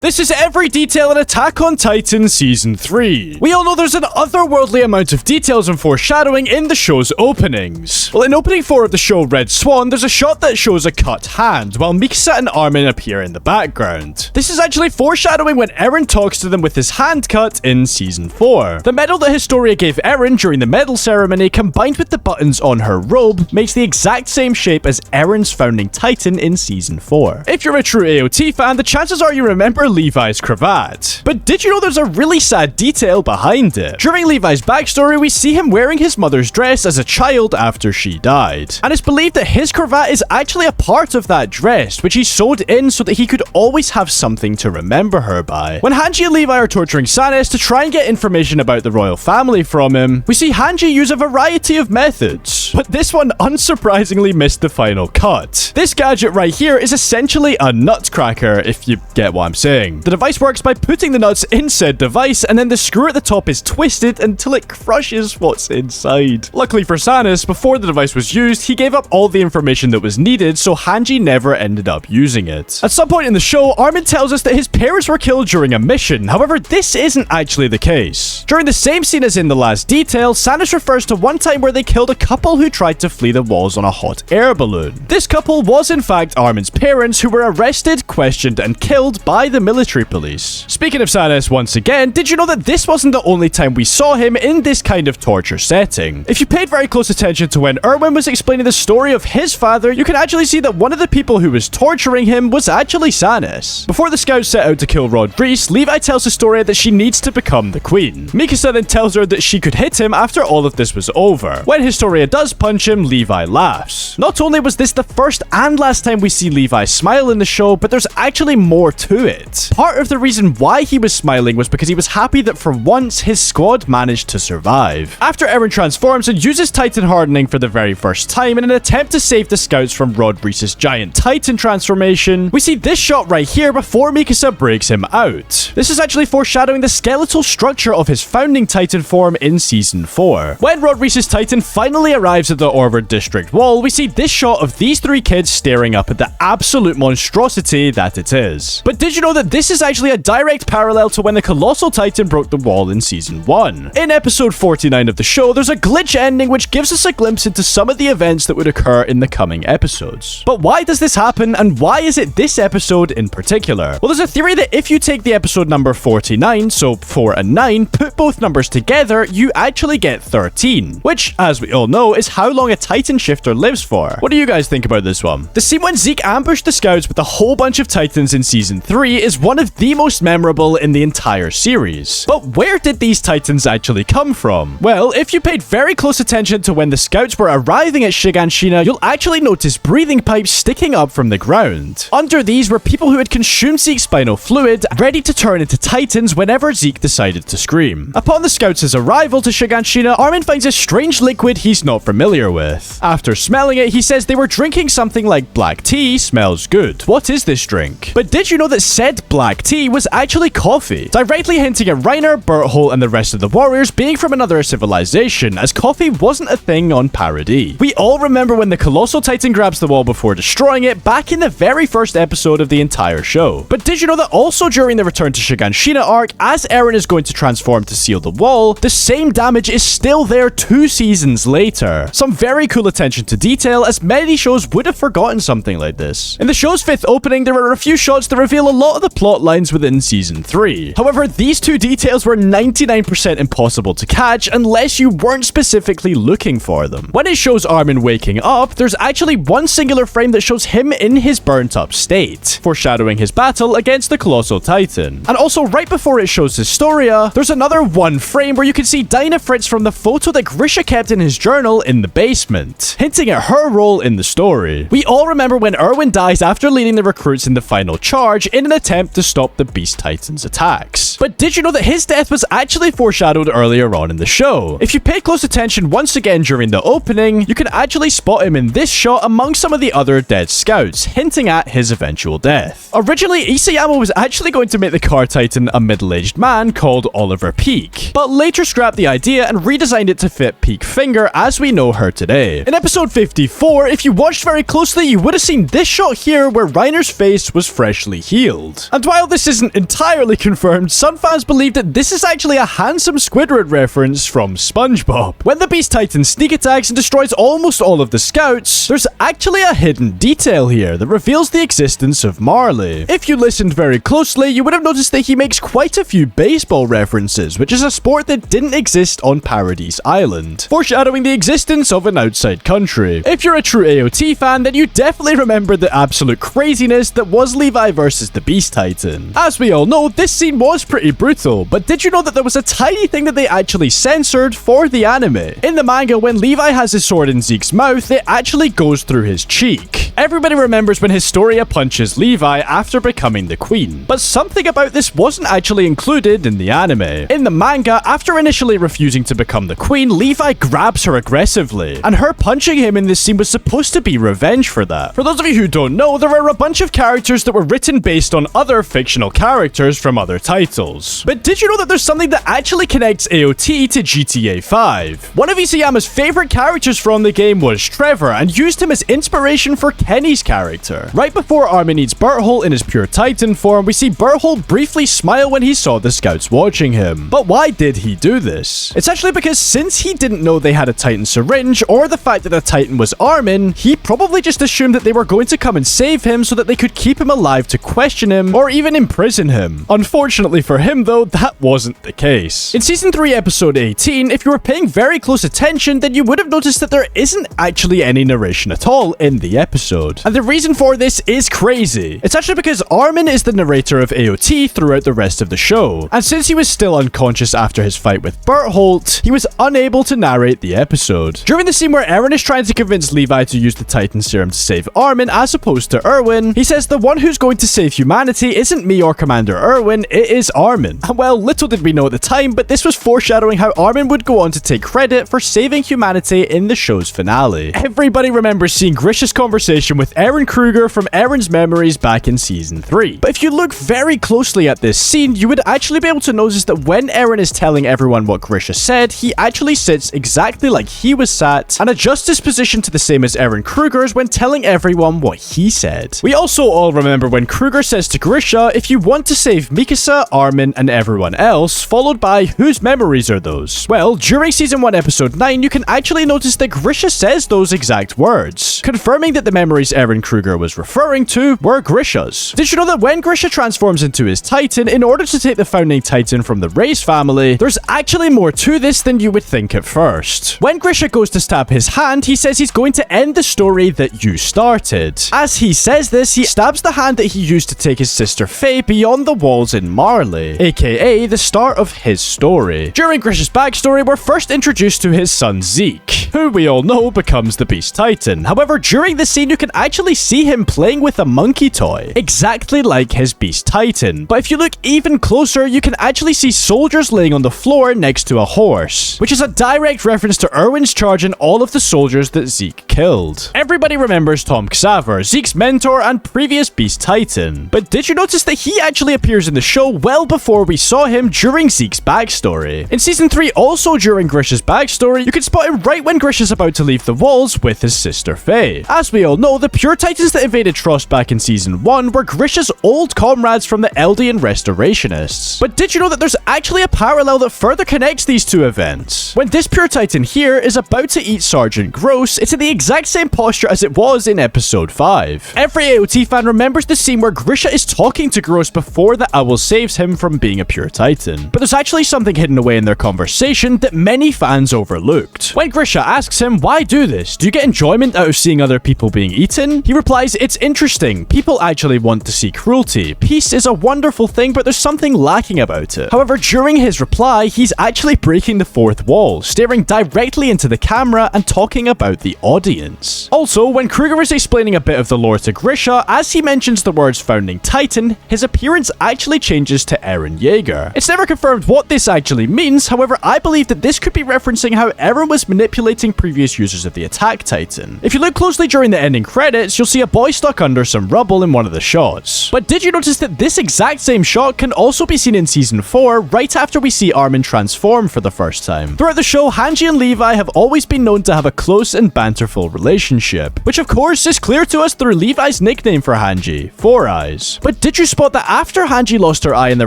This is every detail in Attack on Titan Season 3. We all know there's an otherworldly amount of details and foreshadowing in the show's openings. Well, in opening 4 of the show Red Swan, there's a shot that shows a cut hand, while Mikasa and Armin appear in the background. This is actually foreshadowing when Eren talks to them with his hand cut in Season 4. The medal that Historia gave Eren during the medal ceremony, combined with the buttons on her robe, makes the exact same shape as Eren's founding Titan in Season 4. If you're a true AOT fan, the chances are you remember Levi's cravat. But did you know there's a really sad detail behind it? During Levi's backstory, we see him wearing his mother's dress as a child after she died. And it's believed that his cravat is actually a part of that dress, which he sewed in so that he could always have something to remember her by. When Hanji and Levi are torturing Sanis to try and get information about the royal family from him, we see Hanji use a variety of methods. But this one unsurprisingly missed the final cut. This gadget right here is essentially a nutcracker, if you get what I'm saying. The device works by putting the nuts in said device, and then the screw at the top is twisted until it crushes what's inside. Luckily for Sanis, before the device was used, he gave up all the information that was needed, so Hanji never ended up using it. At some point in the show, Armin tells us that his parents were killed during a mission. However, this isn't actually the case. During the same scene as in the last detail, Sanis refers to one time where they killed a couple who tried to flee the walls on a hot air balloon. This couple was in fact Armin's parents, who were arrested, questioned, and killed by the military police. Speaking of Sanis once again, did you know that this wasn't the only time we saw him in this kind of torture setting? If you paid very close attention to when Erwin was explaining the story of his father, you can actually see that one of the people who was torturing him was actually Sanis. Before the scouts set out to kill Rod Reese, Levi tells Historia that she needs to become the queen. Mikasa then tells her that she could hit him after all of this was over. When Historia does punch him, Levi laughs. Not only was this the first and last time we see Levi smile in the show, but there's actually more to it. Part of the reason why he was smiling was because he was happy that for once his squad managed to survive. After Eren transforms and uses Titan hardening for the very first time in an attempt to save the scouts from Rod Reese's giant Titan transformation, we see this shot right here before Mikasa breaks him out. This is actually foreshadowing the skeletal structure of his founding Titan form in Season 4. When Rod Reese's Titan finally arrives at the Orvard District wall, we see this shot of these 3 kids staring up at the absolute monstrosity that it is. But did you know that this is actually a direct parallel to when the Colossal Titan broke the wall in Season 1. In episode 49 of the show, there's a glitch ending which gives us a glimpse into some of the events that would occur in the coming episodes. But why does this happen, and why is it this episode in particular? Well, there's a theory that if you take the episode number 49, so 4 and 9, put both numbers together, you actually get 13, which, as we all know, is how long a Titan shifter lives for. What do you guys think about this one? The scene when Zeke ambushed the scouts with a whole bunch of Titans in Season 3 is one of the most memorable in the entire series. But where did these Titans actually come from? Well, if you paid very close attention to when the scouts were arriving at Shiganshina, you'll actually notice breathing pipes sticking up from the ground. Under these were people who had consumed Zeke's spinal fluid, ready to turn into Titans whenever Zeke decided to scream. Upon the scouts' arrival to Shiganshina, Armin finds a strange liquid he's not familiar with. After smelling it, he says they were drinking something like black tea. Smells good. What is this drink? But did you know that said black tea was actually coffee, directly hinting at Reiner, Berthold, and the rest of the warriors being from another civilization, as coffee wasn't a thing on Paradis. We all remember when the Colossal Titan grabs the wall before destroying it back in the very first episode of the entire show. But did you know that also during the Return to Shiganshina arc, as Eren is going to transform to seal the wall, the same damage is still there 2 seasons later? Some very cool attention to detail, as many shows would have forgotten something like this. In the show's 5th opening, there are a few shots that reveal a lot of the plot lines within Season 3. However, these 2 details were 99% impossible to catch unless you weren't specifically looking for them. When it shows Armin waking up, there's actually one singular frame that shows him in his burnt up state, foreshadowing his battle against the Colossal Titan. And also right before it shows Historia, there's another one frame where you can see Dinah Fritz from the photo that Grisha kept in his journal in the basement, hinting at her role in the story. We all remember when Erwin dies after leading the recruits in the final charge in an attempt to stop the Beast Titan's attacks. But did you know that his death was actually foreshadowed earlier on in the show? If you pay close attention once again during the opening, you can actually spot him in this shot among some of the other dead scouts, hinting at his eventual death. Originally, Isayama was actually going to make the Car Titan a middle-aged man called Oliver Peak, but later scrapped the idea and redesigned it to fit Peak Finger as we know her today. In episode 54, if you watched very closely, you would have seen this shot here where Reiner's face was freshly healed. And while this isn't entirely confirmed, some fans believe that this is actually a handsome Squidward reference from SpongeBob. When the Beast Titan sneak attacks and destroys almost all of the scouts, there's actually a hidden detail here that reveals the existence of Marley. If you listened very closely, you would have noticed that he makes quite a few baseball references, which is a sport that didn't exist on Paradise Island, foreshadowing the existence of an outside country. If you're a true AOT fan, then you definitely remember the absolute craziness that was Levi versus the Beast Titan. As we all know, this scene was pretty brutal, but did you know that there was a tiny thing that they actually censored for the anime? In the manga, when Levi has his sword in Zeke's mouth, it actually goes through his cheek. Everybody remembers when Historia punches Levi after becoming the queen, but something about this wasn't actually included in the anime. In the manga, after initially refusing to become the queen, Levi grabs her aggressively, and her punching him in this scene was supposed to be revenge for that. For those of you who don't know, there are a bunch of characters that were written based on other fictional characters from other titles. But did you know that there's something that actually connects AOT to GTA 5? One of Isayama's favorite characters from the game was Trevor, and used him as inspiration for Kenny's character. Right before Armin eats Berthole in his pure Titan form, we see Berthole briefly smile when he saw the scouts watching him. But why did he do this? It's actually because since he didn't know they had a Titan syringe, or the fact that the Titan was Armin, he probably just assumed that they were going to come and save him so that they could keep him alive to question him, or even imprison him. Unfortunately for him though, that wasn't the case. In Season 3 Episode 18, if you were paying very close attention, then you would have noticed that there isn't actually any narration at all in the episode. And the reason for this is crazy. It's actually because Armin is the narrator of AOT throughout the rest of the show, and since he was still unconscious after his fight with Berthold, he was unable to narrate the episode. During the scene where Eren is trying to convince Levi to use the Titan serum to save Armin as opposed to Erwin, he says the one who's going to save humanity isn't me or Commander Erwin, it is Armin. And well, little did we know at the time, but this was foreshadowing how Armin would go on to take credit for saving humanity in the show's finale. Everybody remembers seeing Grisha's conversation with Eren Kruger from Eren's memories back in Season 3. But if you look very closely at this scene, you would actually be able to notice that when Eren is telling everyone what Grisha said, he actually sits exactly like he was sat and adjusts his position to the same as Eren Kruger's when telling everyone what he said. We also all remember when Kruger says to Grisha, if you want to save Mikasa, Armin, and everyone else, followed by whose memories are those? Well, during Season 1 Episode 9, you can actually notice that Grisha says those exact words, confirming that the memories Eren Kruger was referring to were Grisha's. Did you know that when Grisha transforms into his Titan, in order to take the founding Titan from the Reyes family, there's actually more to this than you would think at first. When Grisha goes to stab his hand, he says he's going to end the story that you started. As he says this, he stabs the hand that he used to take his sister Faye beyond the walls in Marley, aka the start of his story. During Grisha's backstory, we're first introduced to his son Zeke, who we all know becomes the Beast Titan. However, during the scene, you can actually see him playing with a monkey toy, exactly like his Beast Titan. But if you look even closer, you can actually see soldiers laying on the floor next to a horse, which is a direct reference to Erwin's charge and all of the soldiers that Zeke killed. Everybody remembers Tom Xaver, Zeke's mentor and previous Beast Titan. But did you notice that he actually appears in the show well before we saw him during Zeke's backstory? In Season 3, also during Grisha's backstory, you can spot him right when Grisha's about to leave the walls with his sister Faye. As we all know, the pure Titans that invaded Trost back in Season 1 were Grisha's old comrades from the Eldian Restorationists. But did you know that there's actually a parallel that further connects these two events? When this pure Titan here is about to eat Sergeant Gross, it's in the exact same posture as it was in Episode 5. Every AOT fan remembers the scene where Grisha is talking to Gross before the owl saves him from being a pure Titan. But there's actually something hidden away in their conversation that many fans overlooked. When Grisha asks him, why do this? Do you get enjoyment out of seeing other people being eaten? He replies, it's interesting. People actually want to see cruelty. Peace is a wonderful thing, but there's something lacking about it. However, during his reply, he's actually breaking the fourth wall, staring directly into the camera and talking about the audience. Also, when Kruger is explaining a bit of the lore to Grisha, as he mentions the words founding Titan, his appearance actually changes to Eren Yeager. It's never confirmed what this actually means, however, I believe that this could be referencing how Eren was manipulated imitating previous users of the Attack Titan. If you look closely during the ending credits, you'll see a boy stuck under some rubble in one of the shots. But did you notice that this exact same shot can also be seen in Season 4, right after we see Armin transform for the first time? Throughout the show, Hanji and Levi have always been known to have a close and banterful relationship, which of course is clear to us through Levi's nickname for Hanji, Four Eyes. But did you spot that after Hanji lost her eye in the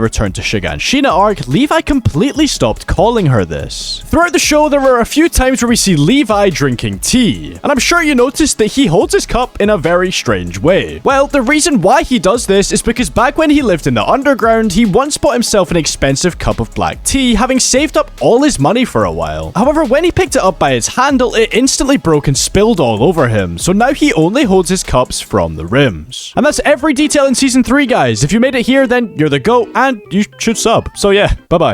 Return to Shiganshina arc, Levi completely stopped calling her this? Throughout the show, there were a few times where we see Levi drinking tea, and I'm sure you noticed that he holds his cup in a very strange way. Well, the reason why he does this is because back when he lived in the underground, he once bought himself an expensive cup of black tea, having saved up all his money for a while. However, when he picked it up by its handle, it instantly broke and spilled all over him, so now he only holds his cups from the rims. And that's every detail in Season 3, guys. If you made it here, then you're the GOAT, and you should sub. So yeah, bye-bye.